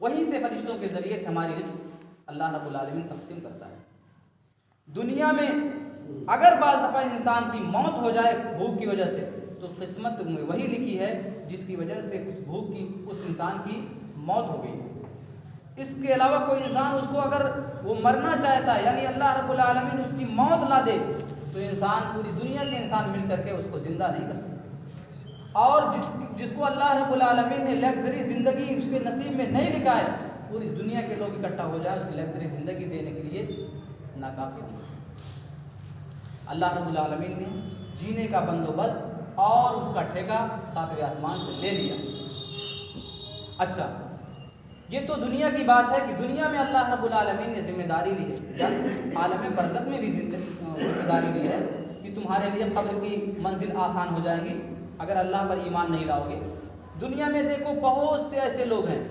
وہیں سے فرشتوں کے ذریعے سے ہماری رزق اللہ رب العالمین تقسیم کرتا ہے۔ دنیا میں اگر بعض دفعہ انسان کی موت ہو جائے بھوک کی وجہ سے تو قسمت میں وہی لکھی ہے جس کی وجہ سے اس انسان کی موت ہو گئی۔ اس کے علاوہ کوئی انسان اس کو اگر وہ مرنا چاہتا ہے یعنی اللہ رب العالمین اس کی موت لا دے تو انسان پوری دنیا کے انسان مل کر کے اس کو زندہ نہیں کر سکتے۔ اور جس کو اللہ رب العالمین نے لگژری زندگی اس کے نصیب میں نہیں لکھا ہے پوری دنیا کے لوگ اکٹھا ہو جائے اس کی لگژری زندگی دینے کے لیے ناکافی ہوں۔ اللہ رب العالمین نے جینے کا بندوبست اور اس کا ٹھیکہ ساتویں آسمان سے لے لیا۔ اچھا، یہ تو دنیا کی بات ہے کہ دنیا میں اللہ رب العالمین نے ذمہ داری لی ہے، عالم برزخ میں بھی ذمہ داری لی ہے کہ تمہارے لیے قبر کی منزل آسان ہو جائے گی اگر اللہ پر ایمان نہیں لاؤ گے۔ دنیا میں دیکھو بہت سے ایسے لوگ ہیں